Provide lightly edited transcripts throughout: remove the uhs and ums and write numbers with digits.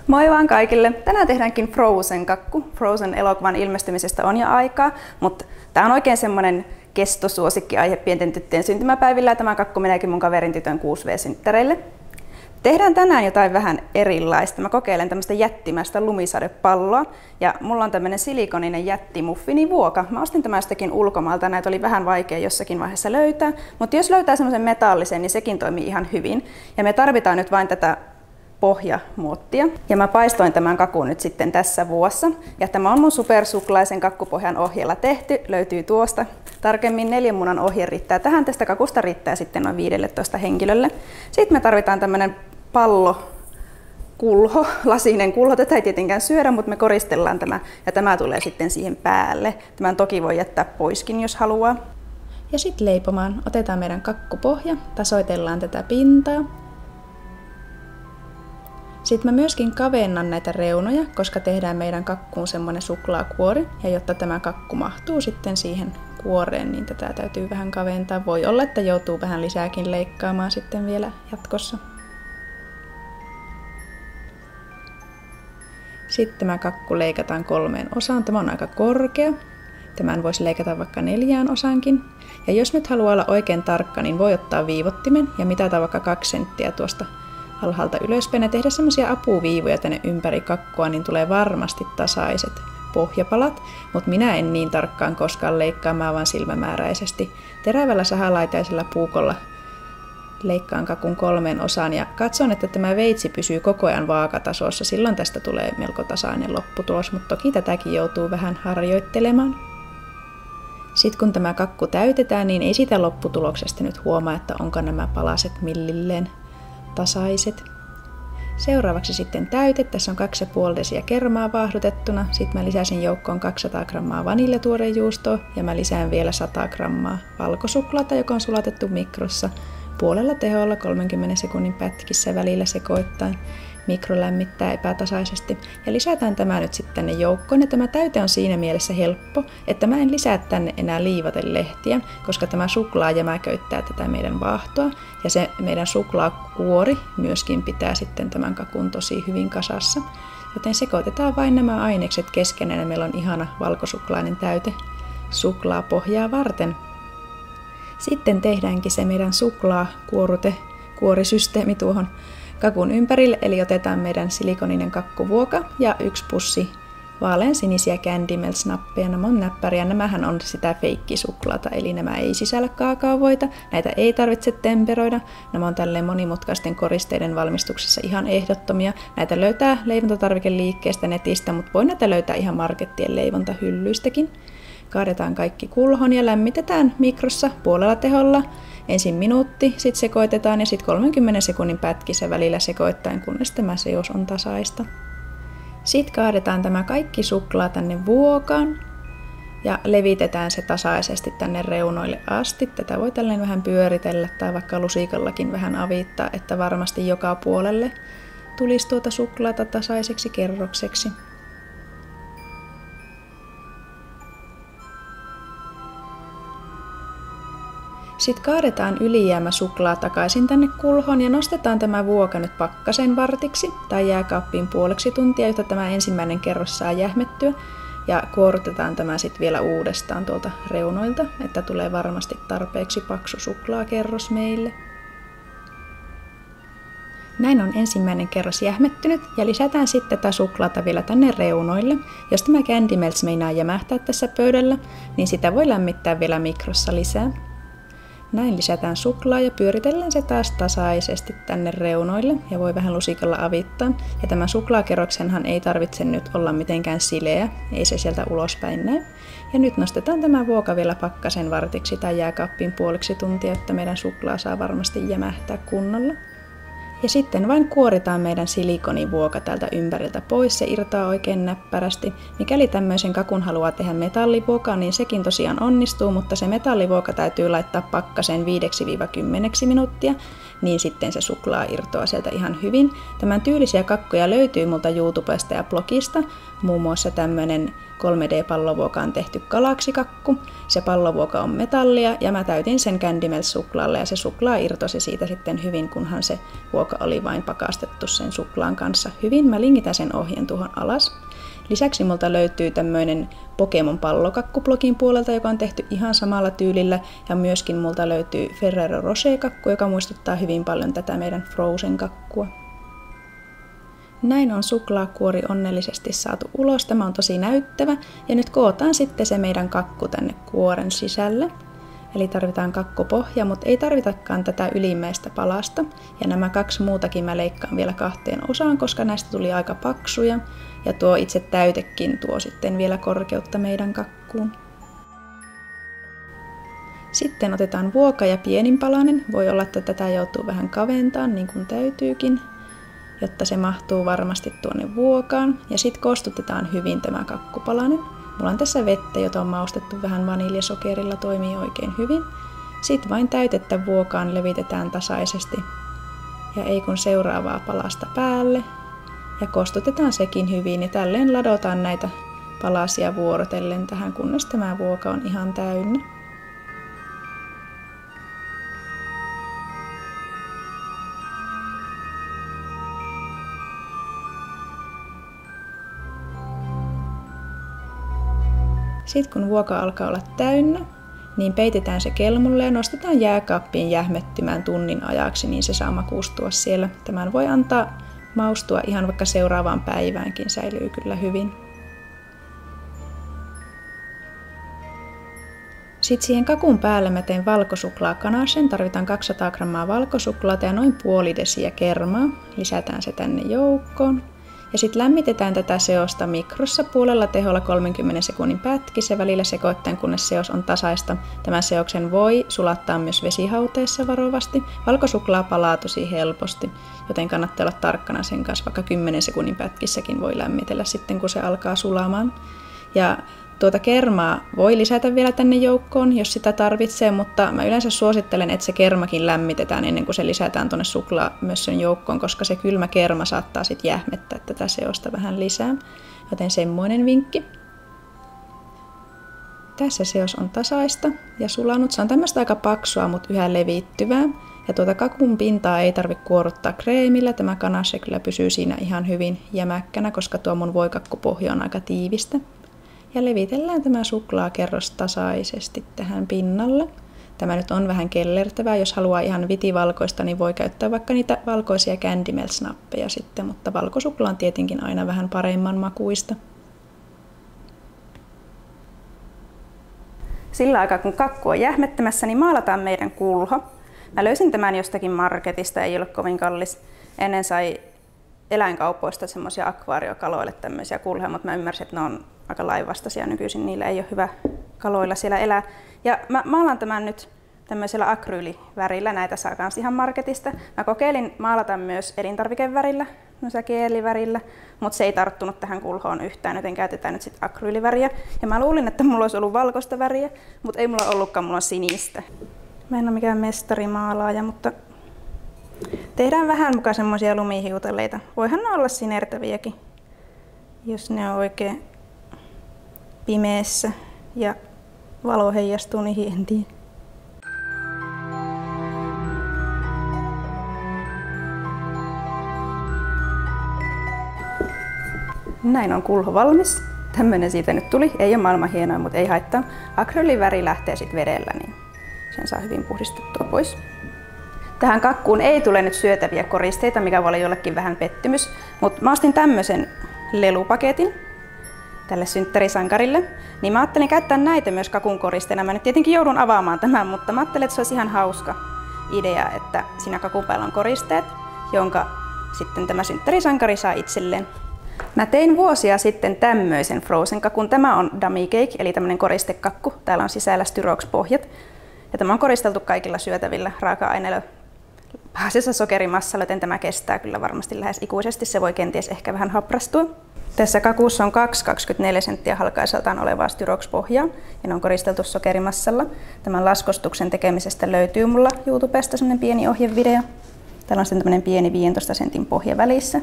Moi vaan kaikille! Tänään tehdäänkin Frozen-kakku. Frozen-elokuvan ilmestymisestä on jo aikaa, mutta tämä on oikein semmoinen kestosuosikkiaihe pienten tyttöjen syntymäpäivillä ja tämä kakku meneekin mun kaverin tytön 6V-synttäreille. Tehdään tänään jotain vähän erilaista. Mä kokeilen tämmöistä jättimäistä lumisadepalloa ja mulla on tämmönen silikoninen jättimuffinivuoka. Mä ostin tämän jostakin ulkomailta, näitä oli vähän vaikea jossakin vaiheessa löytää, mutta jos löytää semmoisen metallisen, niin sekin toimii ihan hyvin. Ja me tarvitaan nyt vain tätä pohjamuottia. Ja mä paistoin tämän kakun nyt sitten tässä vuossa. Ja tämä on mun supersuklaisen kakkupohjan ohjeella tehty, löytyy tuosta. Tarkemmin 4 munan ohje riittää tähän, tästä kakusta riittää sitten noin 15 henkilölle. Sitten me tarvitaan tämmönen kulho, lasinen kulho. Tätä ei tietenkään syödä, mutta me koristellaan tämä ja tämä tulee sitten siihen päälle. Tämän toki voi jättää poiskin, jos haluaa. Ja sitten leipomaan. Otetaan meidän kakkupohja, tasoitellaan tätä pintaa. Sitten mä myöskin kavennan näitä reunoja, koska tehdään meidän kakkuun semmonen suklaakuori. Ja jotta tämä kakku mahtuu sitten siihen kuoreen, niin tätä täytyy vähän kaventaa. Voi olla, että joutuu vähän lisääkin leikkaamaan sitten vielä jatkossa. Sitten tämä kakku leikataan 3 osaan. Tämä on aika korkea. Tämän voisi leikata vaikka 4 osaankin. Ja jos nyt haluaa olla oikein tarkka, niin voi ottaa viivottimen ja mitata vaikka 2 senttiä tuosta alhaalta ylöspäin ja tehdä semmoisia apuviivoja tänne ympäri kakkua, niin tulee varmasti tasaiset pohjapalat, mutta minä en niin tarkkaan koskaan leikkaamaan, vaan silmämääräisesti. Terävällä sahalaitaisella puukolla leikkaan kakun 3 osaan ja katson, että tämä veitsi pysyy koko ajan vaakatasossa. Silloin tästä tulee melko tasainen lopputulos, mutta toki tätäkin joutuu vähän harjoittelemaan. Sitten kun tämä kakku täytetään, niin ei sitä lopputuloksesta nyt huomaa, että onko nämä palaset millilleen tasaiset. Seuraavaksi sitten täyte. Tässä on 2,5 desiä kermaa vaahdotettuna. Sitten mä lisäsin joukkoon 200 grammaa vaniljatuorejuustoa ja mä lisään vielä 100 grammaa valkosuklaata, joka on sulatettu mikrossa puolella teholla 30 sekunnin pätkissä välillä sekoittaen. Mikro lämmittää epätasaisesti ja lisätään tämä nyt sitten tänne joukkoon. Ja tämä täyte on siinä mielessä helppo, että mä en lisää tänne enää liivotelehtiä, koska tämä suklaa jämäköittää tätä meidän vaahtoa ja se meidän suklaakuori myöskin pitää sitten tämän kakun tosi hyvin kasassa. Joten sekoitetaan vain nämä ainekset keskenään ja meillä on ihana valkosuklainen täyte suklaapohjaa varten. Sitten tehdäänkin se meidän suklaakuorisysteemi tuohon kakun ympärille, eli otetaan meidän silikoninen kakkuvuoka ja 1 pussi vaaleansinisiä Candy Melts-nappeja. Nämä on näppäriä, nämähän on sitä feikkisuklaata, eli nämä ei sisällä kaakaovoita, näitä ei tarvitse temperoida. Nämä on tälleen monimutkaisten koristeiden valmistuksessa ihan ehdottomia. Näitä löytää leivontatarvikeliikkeestä netistä, mutta voi näitä löytää ihan markettien leivontahyllyistä. Kaadetaan kaikki kulhoon ja lämmitetään mikrossa puolella teholla. Ensin minuutti, sitten sekoitetaan ja sitten 30 sekunnin pätkissä välillä sekoittaen, kunnes tämä seos on tasaista. Sitten kaadetaan tämä kaikki suklaa tänne vuokaan ja levitetään se tasaisesti tänne reunoille asti. Tätä voi tälleen vähän pyöritellä tai vaikka lusikallakin vähän avittaa, että varmasti joka puolelle tulisi tuota suklaata tasaiseksi kerrokseksi. Sitten kaadetaan ylijäämä suklaa takaisin tänne kulhoon ja nostetaan tämä vuoka nyt pakkasen vartiksi tai jääkaappiin puoleksi tuntia, jotta tämä ensimmäinen kerros saa jähmettyä. Ja kuorutetaan tämä sitten vielä uudestaan tuolta reunoilta, että tulee varmasti tarpeeksi paksu suklaakerros meille. Näin on ensimmäinen kerros jähmettynyt ja lisätään sitten tätä suklaata vielä tänne reunoille. Jos tämä Candy Melts meinaa jämähtää tässä pöydällä, niin sitä voi lämmittää vielä mikrossa lisää. Näin lisätään suklaa ja pyöritellään se taas tasaisesti tänne reunoille ja voi vähän lusikalla avittaa. Ja tämän suklaakerroksenhan ei tarvitse nyt olla mitenkään sileä, ei se sieltä ulospäin näy. Ja nyt nostetaan tämä vuoka vielä pakkasen vartiksi tai jääkaappiin puoliksi tuntia, jotta meidän suklaa saa varmasti jämähtää kunnolla. Ja sitten vain kuoritaan meidän silikonivuoka täältä ympäriltä pois, se irtoaa oikein näppärästi. Mikäli tämmöisen kakun haluaa tehdä metallivuokaa, niin sekin tosiaan onnistuu, mutta se metallivuoka täytyy laittaa pakkaseen 5-10 minuuttia, niin sitten se suklaa irtoaa sieltä ihan hyvin. Tämän tyylisiä kakkuja löytyy multa YouTubesta ja blogista, muun muassa tämmönen 3D-pallovuokaan tehty galaksikakku. Se pallovuoka on metallia ja mä täytin sen Candy Melt suklaalla ja se suklaa irtosi siitä sitten hyvin, kunhan se vuoka oli vain pakastettu sen suklaan kanssa hyvin. Mä linkitän sen ohjeen tuohon alas. Lisäksi multa löytyy tämmöinen Pokemon pallokakku-blogin puolelta, joka on tehty ihan samalla tyylillä. Ja myöskin multa löytyy Ferrero Rocher-kakku, joka muistuttaa hyvin paljon tätä meidän Frozen-kakkua. Näin on suklaakuori onnellisesti saatu ulos. Tämä on tosi näyttävä. Ja nyt kootaan sitten se meidän kakku tänne kuoren sisälle. Eli tarvitaan kakkupohja, mutta ei tarvitakaan tätä ylimmäistä palasta. Ja nämä 2 muutakin mä leikkaan vielä 2 osaan, koska näistä tuli aika paksuja. Ja tuo itse täytekin tuo sitten vielä korkeutta meidän kakkuun. Sitten otetaan vuoka ja pienin palanen. Voi olla, että tätä joutuu vähän kaventamaan niin kuin täytyykin, jotta se mahtuu varmasti tuonne vuokaan. Ja sitten kostutetaan hyvin tämä kakkupalanen. Mulla on tässä vettä, jota on maustettu vähän vaniljasokerilla, toimii oikein hyvin. Sitten vain täytettä vuokaan levitetään tasaisesti. Ja ei kun seuraavaa palasta päälle. Ja kostutetaan sekin hyvin ja tälleen ladotaan näitä palasia vuorotellen tähän, kunnes tämä vuoka on ihan täynnä. Sitten kun vuoka alkaa olla täynnä, niin peitetään se kelmulle ja nostetaan jääkaappiin jähmettymään tunnin ajaksi, niin se saa makustua siellä. Tämän voi antaa maustua ihan vaikka seuraavaan päiväänkin, säilyy kyllä hyvin. Sitten siihen kakun päälle mä teen valkosuklaakanachen. Tarvitaan 200 grammaa valkosuklaata ja noin puoli desiä kermaa. Lisätään se tänne joukkoon. Ja sitten lämmitetään tätä seosta mikrossa puolella teholla 30 sekunnin pätkissä välillä sekoittaen, kunnes seos on tasaista. Tämän seoksen voi sulattaa myös vesihauteessa varovasti. Valkosuklaa palaa tosi helposti, joten kannattaa olla tarkkana sen kanssa, vaikka 10 sekunnin pätkissäkin voi lämmitellä sitten, kun se alkaa sulamaan. Ja tuota kermaa voi lisätä vielä tänne joukkoon, jos sitä tarvitsee, mutta mä yleensä suosittelen, että se kermakin lämmitetään ennen kuin se lisätään tuonne suklaamössön joukkoon, koska se kylmä kerma saattaa sitten jähmettää tätä seosta vähän lisää. Joten semmoinen vinkki. Tässä seos on tasaista ja sulanut. Se on tämmöistä aika paksua, mutta yhä levittyvää. Ja tuota kakun pintaa ei tarvitse kuoruttaa kreemillä. Tämä ganache kyllä pysyy siinä ihan hyvin jämäkkänä, koska tuo mun voikakkupohja on aika tiivistä. Ja levitellään tämä suklaakerros tasaisesti tähän pinnalle. Tämä nyt on vähän kellertävää. Jos haluaa ihan vitivalkoista, niin voi käyttää vaikka niitä valkoisia Candy Melt-snappeja sitten, mutta valkosukla on tietenkin aina vähän paremman makuista. Sillä aikaa kun kakku on jähmettämässä, niin maalataan meidän kulho. Mä löysin tämän jostakin marketista, ei ole kovin kallis. Ennen sai eläinkaupoista semmoisia akvaariokaloille tämmöisiä kulhoja, mutta mä ymmärsin, että ne on aika lainvastaisia nykyisin, niillä ei ole hyvä kaloilla siellä elää. Ja mä maalan tämän nyt tämmöisellä akryylivärillä, näitä saa kans ihan marketista. Mä kokeilin maalata myös elintarvikevärillä, keelivärillä, mutta se ei tarttunut tähän kulhoon yhtään, joten käytetään nyt sitten akryyliväriä. Ja mä luulin, että mulla olisi ollut valkoista väriä, mutta ei mulla ollutkaan, mulla on sinistä. Mä en ole mikään mestarimaalaaja, mutta tehdään vähän mukaan semmoisia lumihiutaleita. Voihan ne olla sinertäviäkin, jos ne on oikein pimeässä ja valo heijastuu niihin, en tiedä. Näin on kulho valmis. Tämmönen siitä nyt tuli. Ei ole maailman hienoa, mutta ei haittaa. Akryyliväri lähtee sitten vedellä, niin sen saa hyvin puhdistettua pois. Tähän kakkuun ei tule nyt syötäviä koristeita, mikä voi olla jollekin vähän pettymys, mutta mä ostin tämmöisen lelupaketin tälle synttärisankarille, niin mä ajattelin käyttää näitä myös kakun koristeena. Mä nyt tietenkin joudun avaamaan tämän, mutta mä ajattelin, että se olisi ihan hauska idea, että siinä kakun päällä on koristeet, jonka sitten tämä synttärisankari saa itselleen. Mä tein vuosia sitten tämmöisen Frozen-kakun. Tämä on dummy cake, eli tämmöinen koristekakku. Täällä on sisällä Styrox-pohjat. Ja tämä on koristeltu kaikilla syötävillä raaka-aineilla. Pääasiassa sokerimassalla, joten tämä kestää kyllä varmasti lähes ikuisesti. Se voi kenties ehkä vähän haprastua. Tässä kakussa on 24 senttiä halkaiseltaan olevaa Styrox-pohjaa ja ne on koristeltu sokerimassalla. Tämän laskostuksen tekemisestä löytyy mulla YouTubesta semmoinen pieni ohjevideo. Täällä on sitten tämmöinen pieni 15 sentin pohja välissä.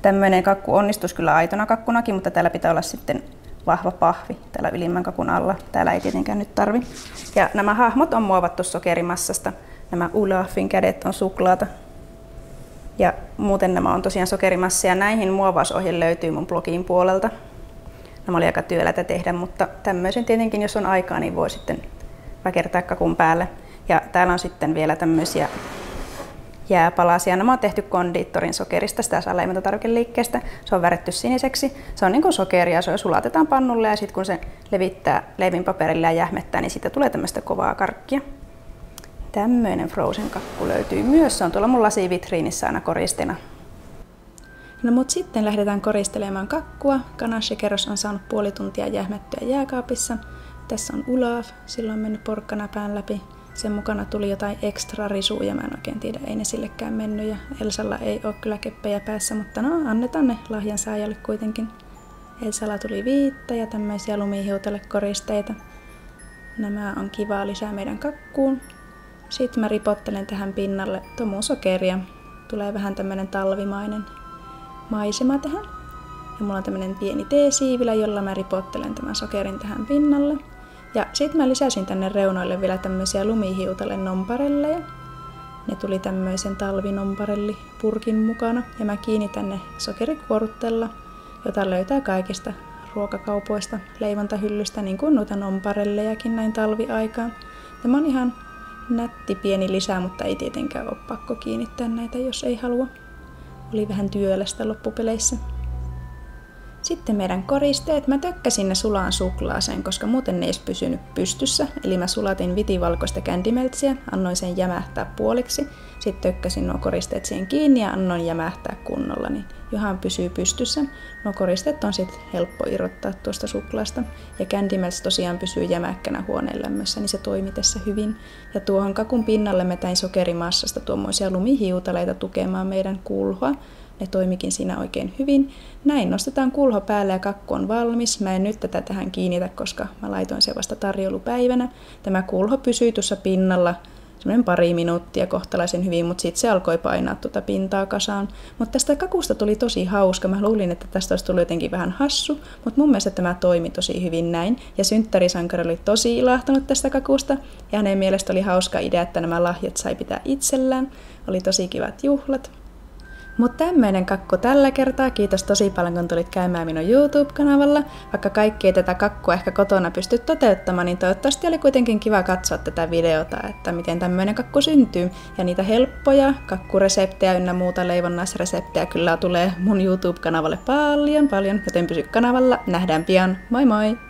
Tämmöinen kakku onnistus kyllä aitona kakkunakin, mutta täällä pitää olla sitten vahva pahvi täällä ylimmän kakun alla. Täällä ei tietenkään nyt tarvi. Ja nämä hahmot on muovattu sokerimassasta. Nämä Olafin kädet on suklaata. Ja muuten nämä on tosiaan sokerimassia. Näihin muovausohje löytyy mun blogin puolelta. Nämä oli aika työlätä tehdä, mutta tämmöisen tietenkin, jos on aikaa, niin voi sitten väkertää kakun päälle. Ja täällä on sitten vielä tämmöisiä jääpalasia. Nämä on tehty kondiittorin sokerista, sitä saa leimontatarvikeliikkeestä. Se on väritty siniseksi. Se on niin kuin sokeria, se sulatetaan pannulle ja sitten kun se levittää leivinpaperille ja jähmettää, niin siitä tulee tämmöistä kovaa karkkia. Tämmöinen frozen kakku löytyy myös. Se on tuolla mun lasivitriinissä aina koristeena. No mut sitten lähdetään koristelemaan kakkua. Ganache-kerros on saanut puoli tuntia jähmettyä jääkaapissa. Tässä on Olaf, sillä on mennyt porkkana pään läpi. Sen mukana tuli jotain ekstra risuja, mä en oikein tiedä, ei ne sillekään mennyt. Ja Elsalla ei ole kyllä keppejä päässä, mutta no annetaan ne lahjan saajalle kuitenkin. Elsalla tuli viittä ja tämmöisiä lumihiutelekoristeita. Nämä on kivaa lisää meidän kakkuun. Sitten mä ripottelen tähän pinnalle tomusokeria. Tulee vähän tämmönen talvimainen maisema tähän. Ja mulla on tämmönen pieni teesiivilä, jolla mä ripottelen tämän sokerin tähän pinnalle. Ja sitten mä lisäsin tänne reunoille vielä tämmöisiä lumihiutale-nomparelleja. Ne tuli tämmöisen talvinomparellipurkin mukana. Ja mä kiinnitän ne sokerikuorutteella, jota löytää kaikista ruokakaupoista, leivontahyllystä, niin kuin noita nomparellejakin näin talviaikaan. Tämä on ihan nätti pieni lisä, mutta ei tietenkään ole pakko kiinnittää näitä, jos ei halua. Oli vähän työlästä loppupeleissä. Sitten meidän koristeet. Mä tökkäsin ne sulaan suklaaseen, koska muuten ne ei pysynyt pystyssä. Eli mä sulatin vitivalkoista kändimeltsiä, annoin sen jämähtää puoliksi. Sitten tökkäsin nuo koristeet siihen kiinni ja annoin jämähtää kunnolla, niin johan pysyy pystyssä. Nuo koristeet on sitten helppo irrottaa tuosta suklaasta. Ja kändimelts tosiaan pysyy jämäkkänä huoneen lämmössä, niin se toimi tässä hyvin. Ja tuohon kakun pinnalle mä tein sokerimassasta tuommoisia lumihiutaleita tukemaan meidän kulhoa. Ne toimikin siinä oikein hyvin. Näin nostetaan kulho päälle ja kakku on valmis. Mä en nyt tätä tähän kiinnitä, koska mä laitoin sen vasta tarjoulupäivänä. Tämä kulho pysyi tuossa pinnalla semmoinen pari minuuttia kohtalaisen hyvin, mutta sitten se alkoi painaa tuota pintaa kasaan. Mutta tästä kakusta tuli tosi hauska. Mä luulin, että tästä olisi tullut jotenkin vähän hassu, mutta mun mielestä tämä toimi tosi hyvin näin. Ja synttärisankari oli tosi ilahtunut tästä kakusta. Ja hänen mielestä oli hauska idea, että nämä lahjat sai pitää itsellään. Oli tosi kivat juhlat. Mutta tämmöinen kakku tällä kertaa. Kiitos tosi paljon, kun tulit käymään minun YouTube-kanavalla. Vaikka kaikki ei tätä kakkua ehkä kotona pysty toteuttamaan, niin toivottavasti oli kuitenkin kiva katsoa tätä videota, että miten tämmöinen kakku syntyy. Ja niitä helppoja kakkureseptejä ynnä muuta leivonnaisreseptejä kyllä tulee mun YouTube-kanavalle paljon, joten pysy kanavalla. Nähdään pian. Moi moi!